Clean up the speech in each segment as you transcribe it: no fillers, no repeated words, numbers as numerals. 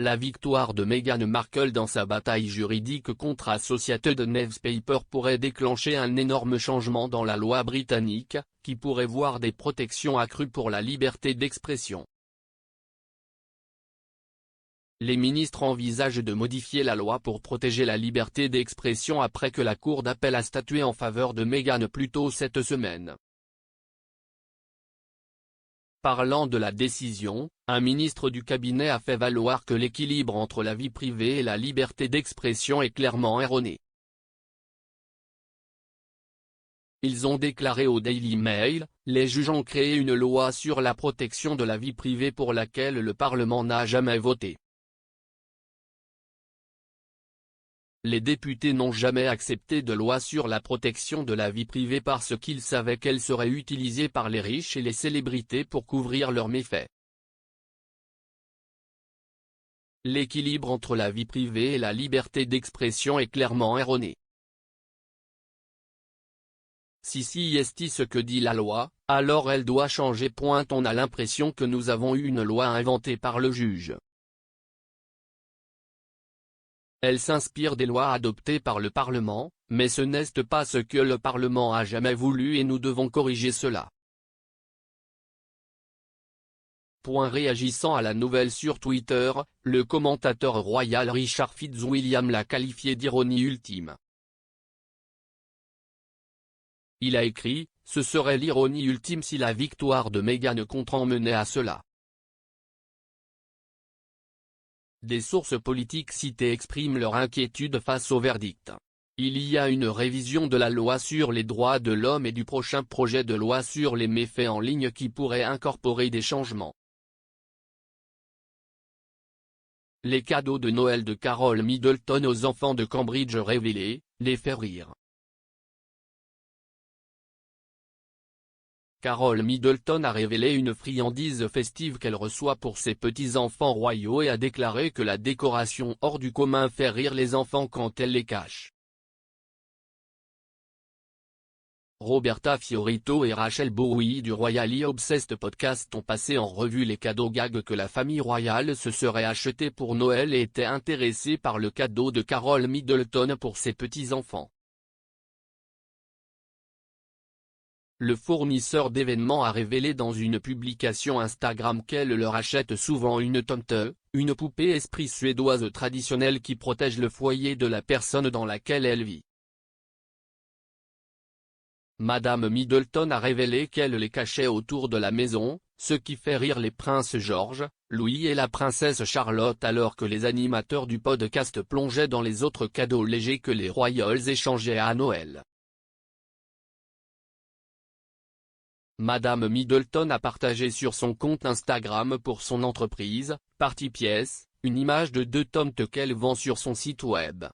La victoire de Meghan Markle dans sa bataille juridique contre Associated Newspaper pourrait déclencher un énorme changement dans la loi britannique, qui pourrait voir des protections accrues pour la liberté d'expression. Les ministres envisagent de modifier la loi pour protéger la liberté d'expression après que la Cour d'appel a statué en faveur de Meghan plus tôt cette semaine. Parlant de la décision, un ministre du cabinet a fait valoir que l'équilibre entre la vie privée et la liberté d'expression est clairement erroné. Ils ont déclaré au Daily Mail, les juges ont créé une loi sur la protection de la vie privée pour laquelle le Parlement n'a jamais voté. Les députés n'ont jamais accepté de loi sur la protection de la vie privée parce qu'ils savaient qu'elle serait utilisée par les riches et les célébrités pour couvrir leurs méfaits. L'équilibre entre la vie privée et la liberté d'expression est clairement erroné. Si est ce que dit la loi, alors elle doit changer. On a l'impression que nous avons eu une loi inventée par le juge. Elle s'inspire des lois adoptées par le Parlement, mais ce n'est pas ce que le Parlement a jamais voulu et nous devons corriger cela. Réagissant à la nouvelle sur Twitter, le commentateur royal Richard Fitzwilliam l'a qualifié d'ironie ultime. Il a écrit, « Ce serait l'ironie ultime si la victoire de Meghan contre en menait à cela ». Des sources politiques citées expriment leur inquiétude face au verdict. Il y a une révision de la loi sur les droits de l'homme et du prochain projet de loi sur les méfaits en ligne qui pourrait incorporer des changements. Les cadeaux de Noël de Carole Middleton aux enfants de Cambridge révélés, les fait rire. Carole Middleton a révélé une friandise festive qu'elle reçoit pour ses petits-enfants royaux et a déclaré que la décoration hors du commun fait rire les enfants quand elle les cache. Roberta Fiorito et Rachel Bowie du Royally Obsessed podcast ont passé en revue les cadeaux gags que la famille royale se serait achetés pour Noël et étaient intéressés par le cadeau de Carole Middleton pour ses petits-enfants. Le fournisseur d'événements a révélé dans une publication Instagram qu'elle leur achète souvent une tomte, une poupée esprit suédoise traditionnelle qui protège le foyer de la personne dans laquelle elle vit. Madame Middleton a révélé qu'elle les cachait autour de la maison, ce qui fait rire les princes George, Louis et la princesse Charlotte alors que les animateurs du podcast plongeaient dans les autres cadeaux légers que les royals échangeaient à Noël. Madame Middleton a partagé sur son compte Instagram pour son entreprise, Party Pièce, une image de 2 tomtes qu'elle vend sur son site web.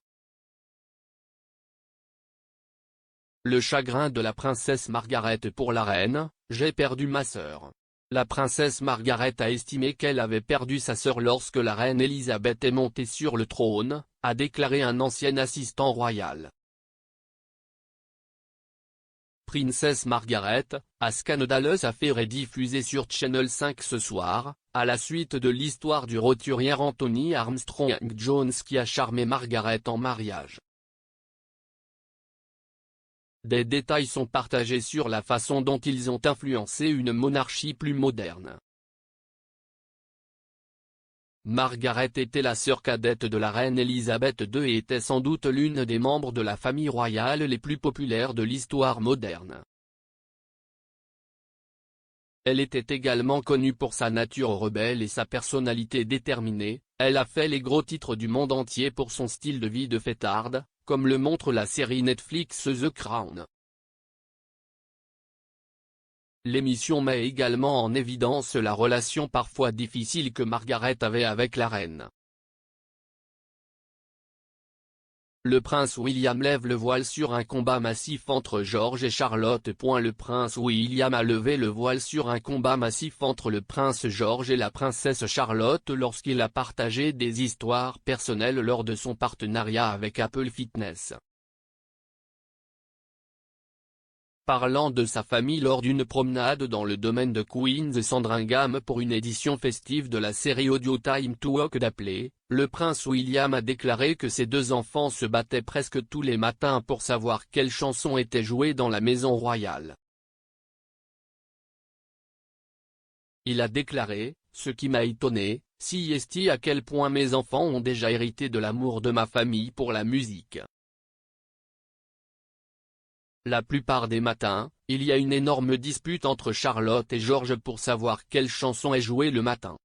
Le chagrin de la princesse Margaret pour la reine, j'ai perdu ma sœur. La princesse Margaret a estimé qu'elle avait perdu sa sœur lorsque la reine Elisabeth est montée sur le trône, a déclaré un ancien assistant royal. Princess Margaret, a scandaleuse affaire est diffusée sur Channel 5 ce soir, à la suite de l'histoire du roturier Anthony Armstrong-Jones qui a charmé Margaret en mariage. Des détails sont partagés sur la façon dont ils ont influencé une monarchie plus moderne. Margaret était la sœur cadette de la reine Elisabeth II et était sans doute l'une des membres de la famille royale les plus populaires de l'histoire moderne. Elle était également connue pour sa nature rebelle et sa personnalité déterminée, elle a fait les gros titres du monde entier pour son style de vie de fêtarde, comme le montre la série Netflix The Crown. L'émission met également en évidence la relation parfois difficile que Margaret avait avec la reine. Le prince William lève le voile sur un combat massif entre George et Charlotte. Le prince William a levé le voile sur un combat massif entre le prince George et la princesse Charlotte lorsqu'il a partagé des histoires personnelles lors de son partenariat avec Apple Fitness. Parlant de sa famille lors d'une promenade dans le domaine de Queen's et Sandringham pour une édition festive de la série audio Time to Walk d'appeler, le prince William a déclaré que ses deux enfants se battaient presque tous les matins pour savoir quelle chanson était jouée dans la maison royale. Il a déclaré, « Ce qui m'a étonné, c'est à quel point mes enfants ont déjà hérité de l'amour de ma famille pour la musique. La plupart des matins, il y a une énorme dispute entre Charlotte et George pour savoir quelle chanson est jouée le matin.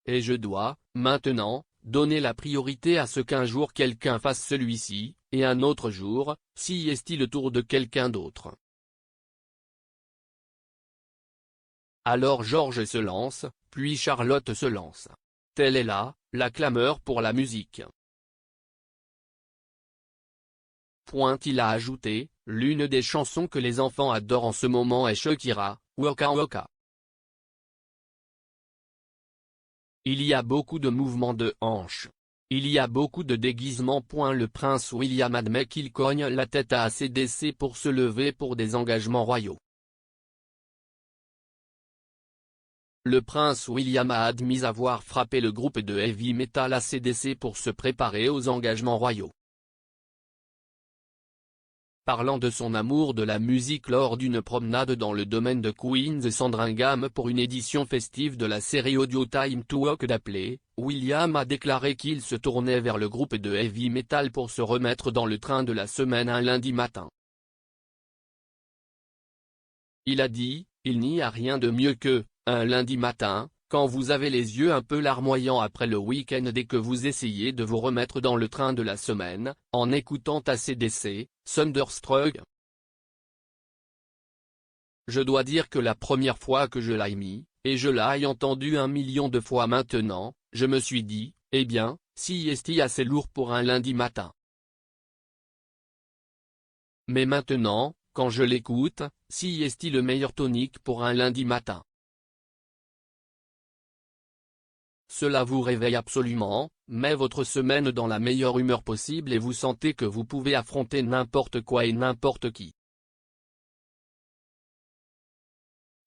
Et je dois, maintenant, donner la priorité à ce qu'un jour quelqu'un fasse celui-ci, et un autre jour, c'est le tour de quelqu'un d'autre. Alors George se lance, puis Charlotte se lance. Telle est la clameur pour la musique. Il a ajouté, l'une des chansons que les enfants adorent en ce moment est Shakira, Waka Waka. Il y a beaucoup de mouvements de hanches. Il y a beaucoup de déguisements. Le prince William admet qu'il cogne la tête à AC/DC pour se lever pour des engagements royaux. Le prince William a admis avoir frappé le groupe de heavy metal AC/DC pour se préparer aux engagements royaux. Parlant de son amour de la musique lors d'une promenade dans le domaine de Queen's et Sandringham pour une édition festive de la série audio Time to Walk d'appeler, William a déclaré qu'il se tournait vers le groupe de heavy metal pour se remettre dans le train de la semaine un lundi matin. Il a dit, « Il n'y a rien de mieux que, un lundi matin, quand vous avez les yeux un peu larmoyants après le week-end et que vous essayez de vous remettre dans le train de la semaine, en écoutant AC/DC, Thunderstruck. Je dois dire que la première fois que je l'ai mis, et je l'ai entendu 1 million de fois maintenant, je me suis dit, eh bien, c'est assez lourd pour un lundi matin. Mais maintenant, quand je l'écoute, c'est le meilleur tonique pour un lundi matin. Cela vous réveille absolument, met votre semaine dans la meilleure humeur possible et vous sentez que vous pouvez affronter n'importe quoi et n'importe qui. »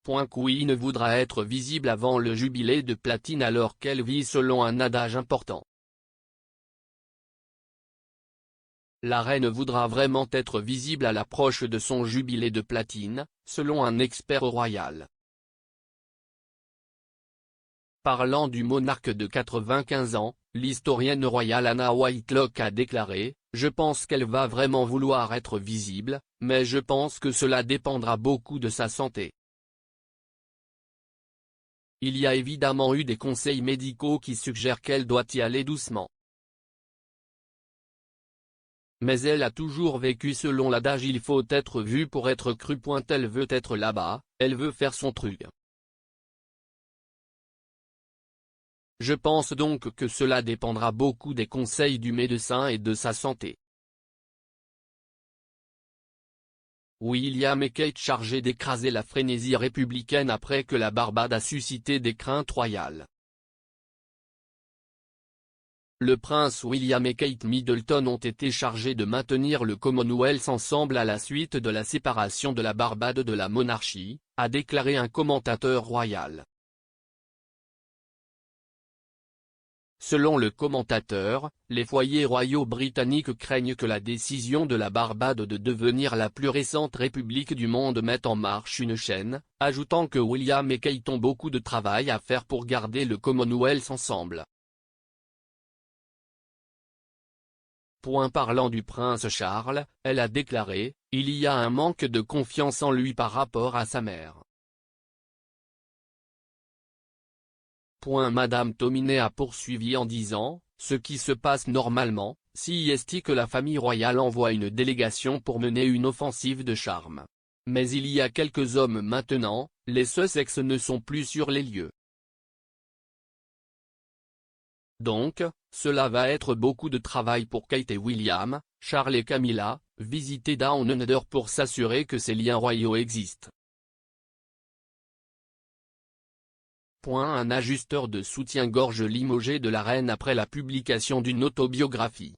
Queen voudra être visible avant le jubilé de platine alors qu'elle vit selon un adage important. La reine voudra vraiment être visible à l'approche de son jubilé de platine, selon un expert royal. Parlant du monarque de 95 ans, l'historienne royale Anna Whitelock a déclaré, « Je pense qu'elle va vraiment vouloir être visible, mais je pense que cela dépendra beaucoup de sa santé. » Il y a évidemment eu des conseils médicaux qui suggèrent qu'elle doit y aller doucement. Mais elle a toujours vécu selon l'adage « il faut être vu pour être cru ». Elle veut être là-bas, elle veut faire son truc. Je pense donc que cela dépendra beaucoup des conseils du médecin et de sa santé. William et Kate chargés d'écraser la frénésie républicaine après que la Barbade a suscité des craintes royales. Le prince William et Kate Middleton ont été chargés de maintenir le Commonwealth ensemble à la suite de la séparation de la Barbade de la monarchie, a déclaré un commentateur royal. Selon le commentateur, les foyers royaux britanniques craignent que la décision de la Barbade de devenir la plus récente république du monde mette en marche une chaîne, ajoutant que William et Kate ont beaucoup de travail à faire pour garder le Commonwealth ensemble. Parlant du prince Charles, elle a déclaré, « Il y a un manque de confiance en lui par rapport à sa mère. » Madame Tominet a poursuivi en disant, « Ce qui se passe normalement, c'est que la famille royale envoie une délégation pour mener une offensive de charme. Mais il y a quelques hommes maintenant, les Sussex ne sont plus sur les lieux. Donc, cela va être beaucoup de travail pour Kate et William, Charles et Camilla, visiter Down Under pour s'assurer que ces liens royaux existent. » Un ajusteur de soutien-gorge limogé de la reine après la publication d'une autobiographie.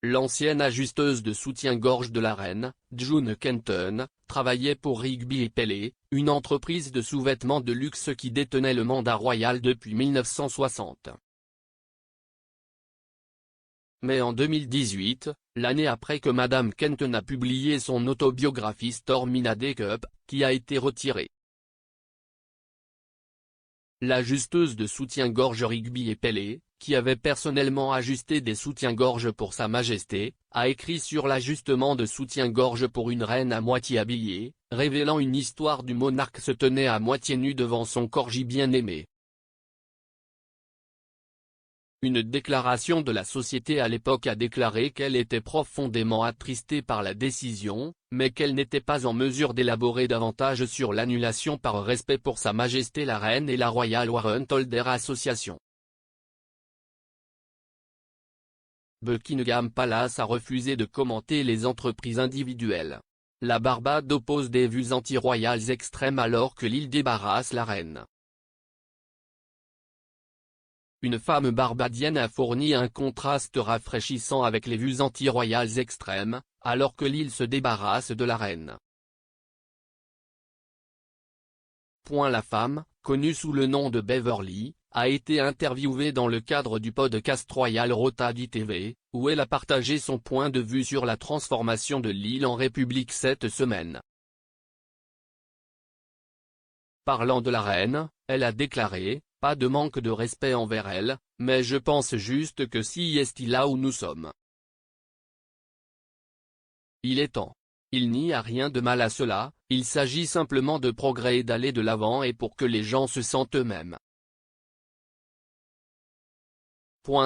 L'ancienne ajusteuse de soutien-gorge de la reine, June Kenton, travaillait pour Rigby et Pellet, une entreprise de sous-vêtements de luxe qui détenait le mandat royal depuis 1960. Mais en 2018, l'année après que Madame Kenton a publié son autobiographie Storm in a Teacup, qui a été retirée. L'ajusteuse de soutien-gorge Rigby et Pellet, qui avait personnellement ajusté des soutiens-gorge pour Sa Majesté, a écrit sur l'ajustement de soutien-gorge pour une reine à moitié habillée, révélant une histoire du monarque se tenait à moitié nu devant son corgi bien-aimé. Une déclaration de la société à l'époque a déclaré qu'elle était profondément attristée par la décision, mais qu'elle n'était pas en mesure d'élaborer davantage sur l'annulation par respect pour Sa Majesté la Reine et la Royal Warrant Holder Association. Buckingham Palace a refusé de commenter les entreprises individuelles. La Barbade oppose des vues anti-royales extrêmes alors que l'île débarrasse la reine. Une femme barbadienne a fourni un contraste rafraîchissant avec les vues anti-royales extrêmes, alors que l'île se débarrasse de la reine. La femme, connue sous le nom de Beverly, a été interviewée dans le cadre du podcast Royal Rotary TV, où elle a partagé son point de vue sur la transformation de l'île en république cette semaine. Parlant de la reine, elle a déclaré: « Pas de manque de respect envers elle, mais je pense juste que si est là où nous sommes. Il est temps. Il n'y a rien de mal à cela, il s'agit simplement de progrès et d'aller de l'avant et pour que les gens se sentent eux-mêmes. »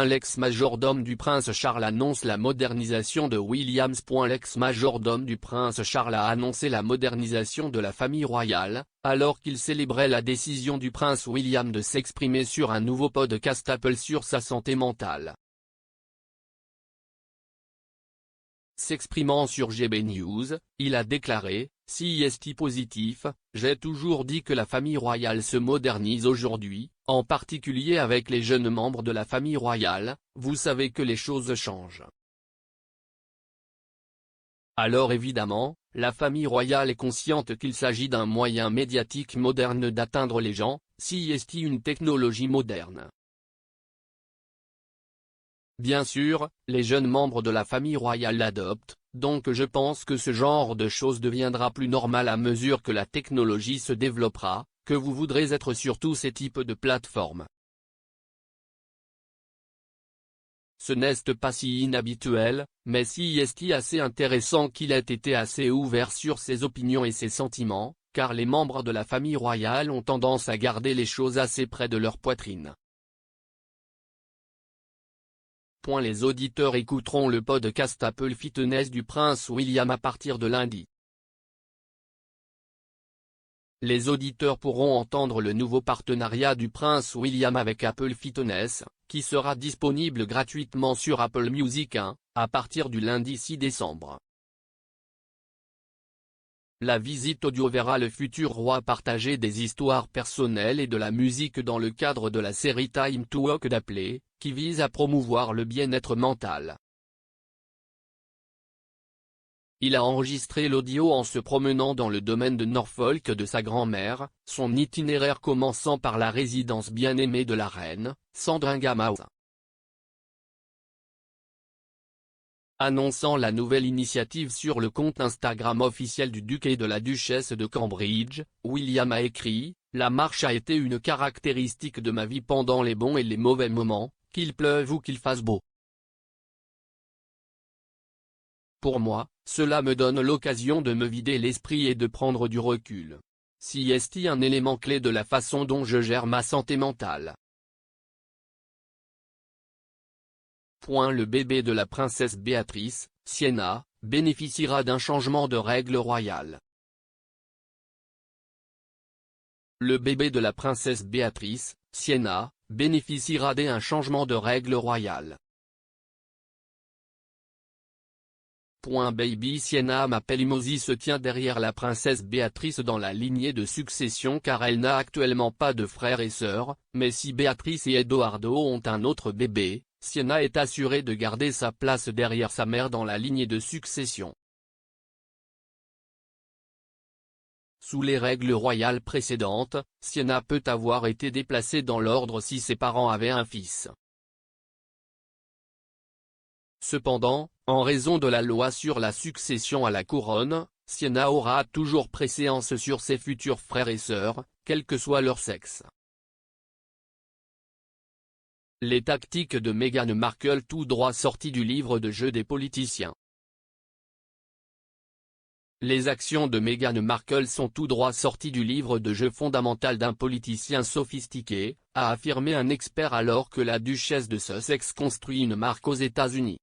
L'ex-majordome du prince Charles annonce la modernisation de Williams. L'ex-majordome du prince Charles a annoncé la modernisation de la famille royale, alors qu'il célébrait la décision du prince William de s'exprimer sur un nouveau podcast Apple sur sa santé mentale. S'exprimant sur GB News, il a déclaré: « Si est positif, j'ai toujours dit que la famille royale se modernise aujourd'hui, en particulier avec les jeunes membres de la famille royale, vous savez que les choses changent. Alors évidemment, la famille royale est consciente qu'il s'agit d'un moyen médiatique moderne d'atteindre les gens, si est une technologie moderne. Bien sûr, les jeunes membres de la famille royale l'adoptent, donc je pense que ce genre de choses deviendra plus normal à mesure que la technologie se développera, que vous voudrez être sur tous ces types de plateformes. Ce n'est pas si inhabituel, mais si est assez intéressant qu'il ait été assez ouvert sur ses opinions et ses sentiments, car les membres de la famille royale ont tendance à garder les choses assez près de leur poitrine. Les auditeurs écouteront le podcast Apple Fitness du prince William à partir de lundi. Les auditeurs pourront entendre le nouveau partenariat du prince William avec Apple Fitness, qui sera disponible gratuitement sur Apple Music 1, à partir du lundi 6 décembre. La visite audio verra le futur roi partager des histoires personnelles et de la musique dans le cadre de la série Time to Walk d'Apple, qui vise à promouvoir le bien-être mental. Il a enregistré l'audio en se promenant dans le domaine de Norfolk de sa grand-mère, son itinéraire commençant par la résidence bien-aimée de la reine, Sandringham House. Annonçant la nouvelle initiative sur le compte Instagram officiel du duc et de la duchesse de Cambridge, William a écrit: « La marche a été une caractéristique de ma vie pendant les bons et les mauvais moments, qu'il pleuve ou qu'il fasse beau. Pour moi, cela me donne l'occasion de me vider l'esprit et de prendre du recul. Si est un élément clé de la façon dont je gère ma santé mentale. » Le bébé de la princesse Béatrice, Sienna, bénéficiera d'un changement de règles royales. Le bébé de la princesse Béatrice, Sienna, bénéficiera d'un changement de règles royales. Baby Sienna Mapelimosi se tient derrière la princesse Béatrice dans la lignée de succession car elle n'a actuellement pas de frères et sœurs, mais si Béatrice et Edoardo ont un autre bébé, Sienna est assurée de garder sa place derrière sa mère dans la lignée de succession. Sous les règles royales précédentes, Sienna peut avoir été déplacée dans l'ordre si ses parents avaient un fils. Cependant, en raison de la loi sur la succession à la couronne, Sienna aura toujours préséance sur ses futurs frères et sœurs, quel que soit leur sexe. Les tactiques de Meghan Markle tout droit sorties du livre de jeu des politiciens. Les actions de Meghan Markle sont tout droit sorties du livre de jeu fondamental d'un politicien sophistiqué, a affirmé un expert alors que la duchesse de Sussex construit une marque aux États-Unis.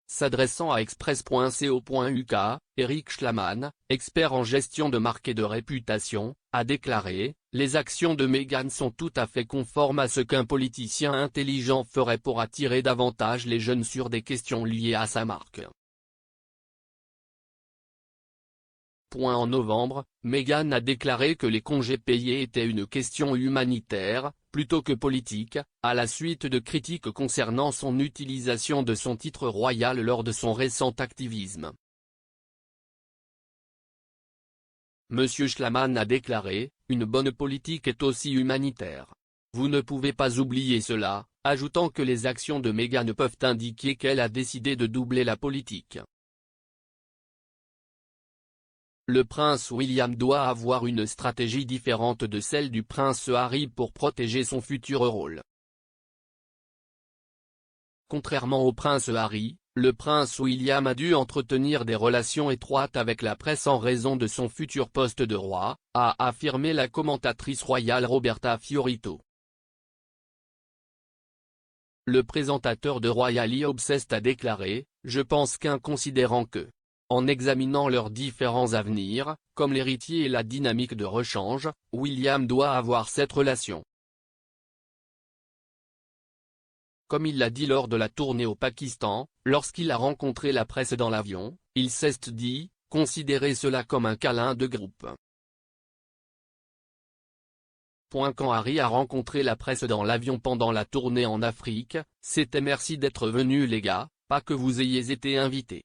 S'adressant à Express.co.uk, Eric Schlaman, expert en gestion de marque et de réputation, a déclaré « Les actions de Meghan sont tout à fait conformes à ce qu'un politicien intelligent ferait pour attirer davantage les jeunes sur des questions liées à sa marque. » En novembre, Meghan a déclaré que les congés payés étaient une question humanitaire, plutôt que politique, à la suite de critiques concernant son utilisation de son titre royal lors de son récent activisme. Monsieur Schlaman a déclaré « Une bonne politique est aussi humanitaire. Vous ne pouvez pas oublier cela », ajoutant que les actions de Meghan peuvent indiquer qu'elle a décidé de doubler la politique. Le prince William doit avoir une stratégie différente de celle du prince Harry pour protéger son futur rôle. Contrairement au prince Harry, le prince William a dû entretenir des relations étroites avec la presse en raison de son futur poste de roi, a affirmé la commentatrice royale Roberta Fiorito. Le présentateur de Royally Obsessed a déclaré « Je pense considérant que, en examinant leurs différents avenirs, comme l'héritier et la dynamique de rechange, William doit avoir cette relation. » Comme il l'a dit lors de la tournée au Pakistan, lorsqu'il a rencontré la presse dans l'avion, il s'est dit « Considérez cela comme un câlin de groupe. » Quand Harry a rencontré la presse dans l'avion pendant la tournée en Afrique, c'était « Merci d'être venus les gars, pas que vous ayez été invités. »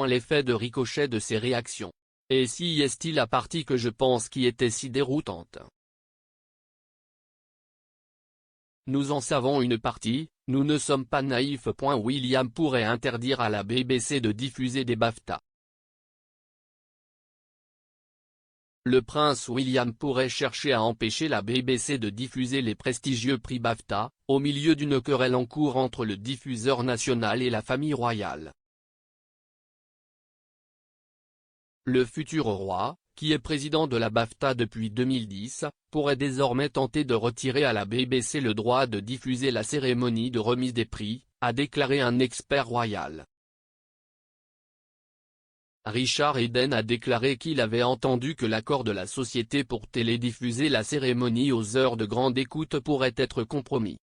L'effet de ricochet de ces réactions. Et si est-il la partie que je pense qui était si déroutante. Nous en savons une partie, nous ne sommes pas naïfs. William pourrait interdire à la BBC de diffuser des BAFTA. Le prince William pourrait chercher à empêcher la BBC de diffuser les prestigieux prix BAFTA, au milieu d'une querelle en cours entre le diffuseur national et la famille royale. Le futur roi, qui est président de la BAFTA depuis 2010, pourrait désormais tenter de retirer à la BBC le droit de diffuser la cérémonie de remise des prix, a déclaré un expert royal. Richard Eden a déclaré qu'il avait entendu que l'accord de la société pour télédiffuser la cérémonie aux heures de grande écoute pourrait être compromis.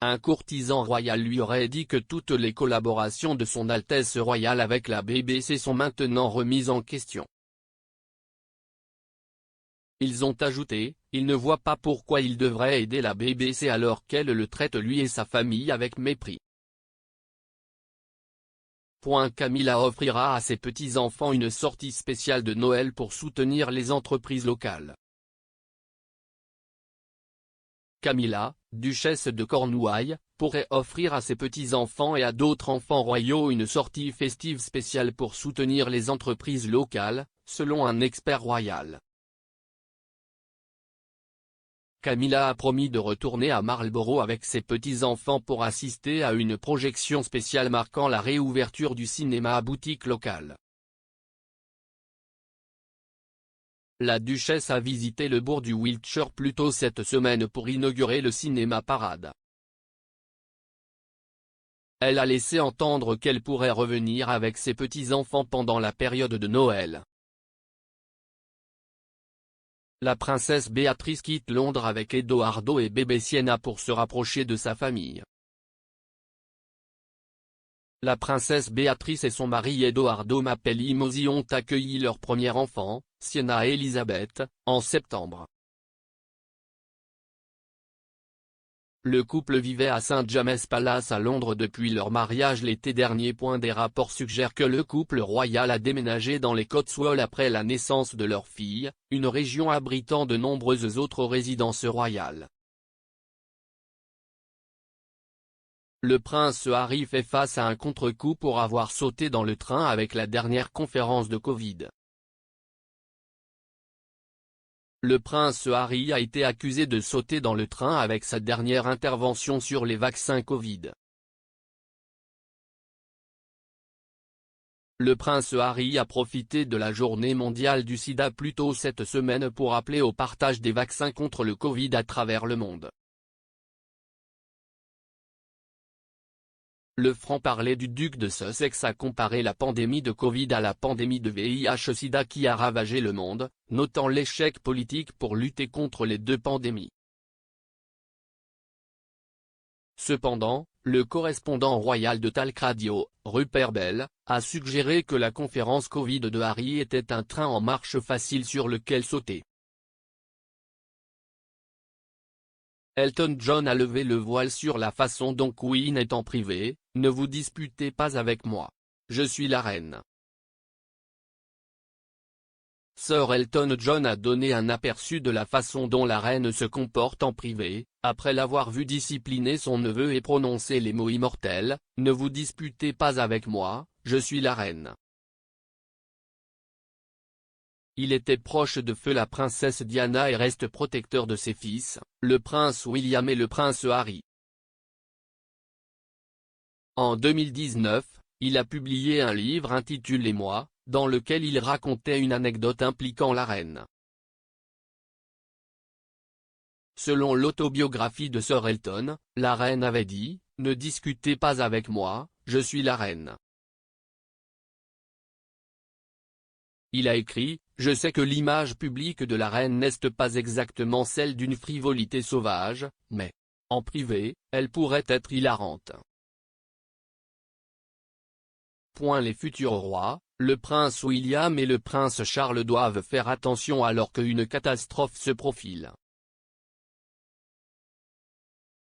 Un courtisan royal lui aurait dit que toutes les collaborations de son Altesse royale avec la BBC sont maintenant remises en question. Ils ont ajouté, il ne voit pas pourquoi il devrait aider la BBC alors qu'elle le traite lui et sa famille avec mépris. Camilla offrira à ses petits-enfants une sortie spéciale de Noël pour soutenir les entreprises locales. Camilla, duchesse de Cornouailles, pourrait offrir à ses petits-enfants et à d'autres enfants royaux une sortie festive spéciale pour soutenir les entreprises locales, selon un expert royal. Camilla a promis de retourner à Marlborough avec ses petits-enfants pour assister à une projection spéciale marquant la réouverture du cinéma à boutique locale. La duchesse a visité le bourg du Wiltshire plus tôt cette semaine pour inaugurer le cinéma Parade. Elle a laissé entendre qu'elle pourrait revenir avec ses petits-enfants pendant la période de Noël. La princesse Béatrice quitte Londres avec Edoardo et bébé Sienna pour se rapprocher de sa famille. La princesse Béatrice et son mari Edoardo Mapelli-Mozzi ont accueilli leur premier enfant, Sienna Elizabeth, en septembre. Le couple vivait à St James Palace à Londres depuis leur mariage l'été dernier. Des rapports suggèrent que le couple royal a déménagé dans les Cotswolds après la naissance de leur fille, une région abritant de nombreuses autres résidences royales. Le prince Harry fait face à un contre-coup pour avoir sauté dans le train avec la dernière conférence de Covid. Le prince Harry a été accusé de sauter dans le train avec sa dernière intervention sur les vaccins Covid. Le prince Harry a profité de la journée mondiale du sida plus tôt cette semaine pour appeler au partage des vaccins contre le Covid à travers le monde. Le franc-parler du duc de Sussex a comparé la pandémie de Covid à la pandémie de VIH-Sida qui a ravagé le monde, notant l'échec politique pour lutter contre les deux pandémies. Cependant, le correspondant royal de Talk Radio, Rupert Bell, a suggéré que la conférence Covid de Harry était un train en marche facile sur lequel sauter. Elton John a levé le voile sur la façon dont Queen est en privé. « Ne vous disputez pas avec moi. Je suis la reine ». Sir Elton John a donné un aperçu de la façon dont la reine se comporte en privé, après l'avoir vu discipliner son neveu et prononcer les mots immortels « Ne vous disputez pas avec moi, je suis la reine ». Il était proche de feu la princesse Diana et reste protecteur de ses fils, le prince William et le prince Harry. En 2019, il a publié un livre intitulé Moi, dans lequel il racontait une anecdote impliquant la reine. Selon l'autobiographie de Sir Elton, la reine avait dit « Ne discutez pas avec moi, je suis la reine ». Il a écrit « Je sais que l'image publique de la reine n'est pas exactement celle d'une frivolité sauvage, mais, en privé, elle pourrait être hilarante. » Les futurs rois, le prince William et le prince Charles doivent faire attention alors qu'une catastrophe se profile.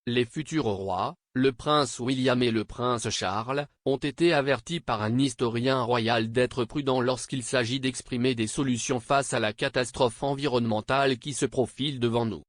Les futurs rois, le prince William et le prince Charles, ont été avertis par un historien royal d'être prudents lorsqu'il s'agit d'exprimer des solutions face à la catastrophe environnementale qui se profile devant nous.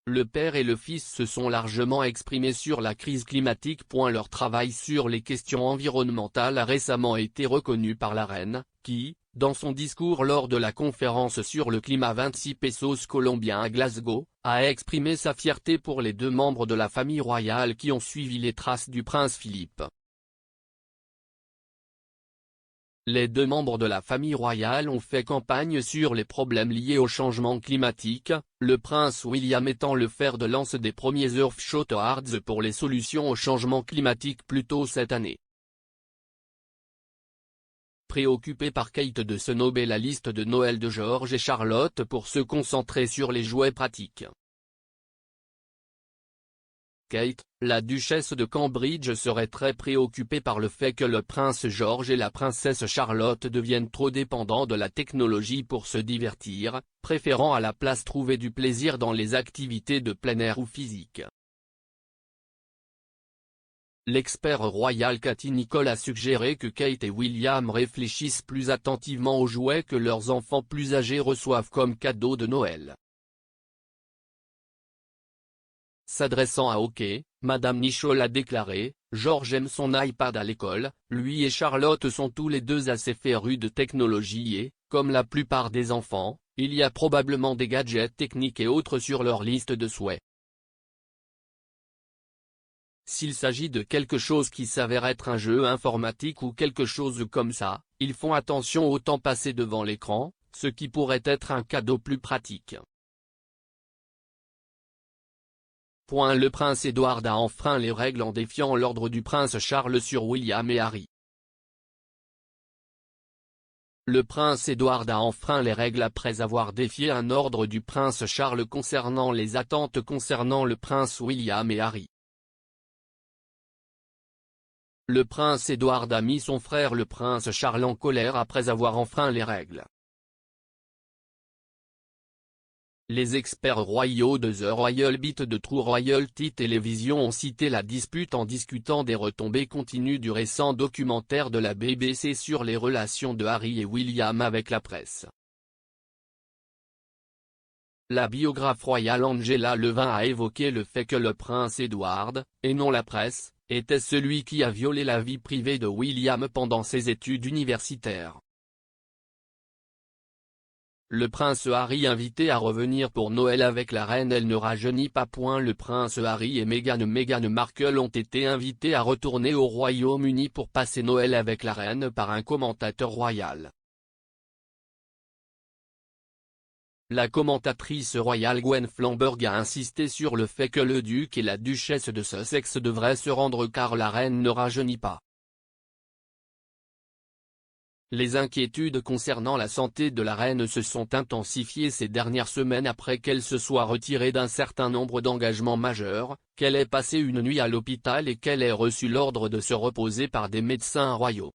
Le père et le fils se sont largement exprimés sur la crise climatique. Leur travail sur les questions environnementales a récemment été reconnu par la reine, qui, dans son discours lors de la conférence sur le climat 26 pesos colombien à Glasgow, a exprimé sa fierté pour les deux membres de la famille royale qui ont suivi les traces du prince Philippe. Les deux membres de la famille royale ont fait campagne sur les problèmes liés au changement climatique, le prince William étant le fer de lance des premiers Earthshot Awards pour les solutions au changement climatique plus tôt cette année. Préoccupé par Kate de snober la liste de Noël de George et Charlotte pour se concentrer sur les jouets pratiques. Kate, la duchesse de Cambridge serait très préoccupée par le fait que le prince George et la princesse Charlotte deviennent trop dépendants de la technologie pour se divertir, préférant à la place trouver du plaisir dans les activités de plein air ou physiques. L'expert royal Cathy Nicholl a suggéré que Kate et William réfléchissent plus attentivement aux jouets que leurs enfants plus âgés reçoivent comme cadeau de Noël. S'adressant à OK, Madame Nicholl a déclaré « George aime son iPad à l'école, lui et Charlotte sont tous les deux assez férus de technologie et, comme la plupart des enfants, il y a probablement des gadgets techniques et autres sur leur liste de souhaits. S'il s'agit de quelque chose qui s'avère être un jeu informatique ou quelque chose comme ça, ils font attention au temps passé devant l'écran, ce qui pourrait être un cadeau plus pratique. » Le prince Édouard a enfreint les règles en défiant l'ordre du prince Charles sur William et Harry. Le prince Édouard a enfreint les règles après avoir défié un ordre du prince Charles concernant les attentes concernant le prince William et Harry. Le prince Édouard a mis son frère le prince Charles en colère après avoir enfreint les règles. Les experts royaux de The Royal Beat de True Royalty Television ont cité la dispute en discutant des retombées continues du récent documentaire de la BBC sur les relations de Harry et William avec la presse. La biographe royale Angela Levin a évoqué le fait que le prince Édouard, et non la presse, était celui qui a violé la vie privée de William pendant ses études universitaires. Le prince Harry invité à revenir pour Noël avec la reine elle ne rajeunit pas. Le prince Harry et Meghan Markle ont été invités à retourner au Royaume-Uni pour passer Noël avec la reine par un commentateur royal. La commentatrice royale Gwen Flamberg a insisté sur le fait que le duc et la duchesse de Sussex devraient se rendre car la reine ne rajeunit pas. Les inquiétudes concernant la santé de la reine se sont intensifiées ces dernières semaines après qu'elle se soit retirée d'un certain nombre d'engagements majeurs, qu'elle ait passé une nuit à l'hôpital et qu'elle ait reçu l'ordre de se reposer par des médecins royaux.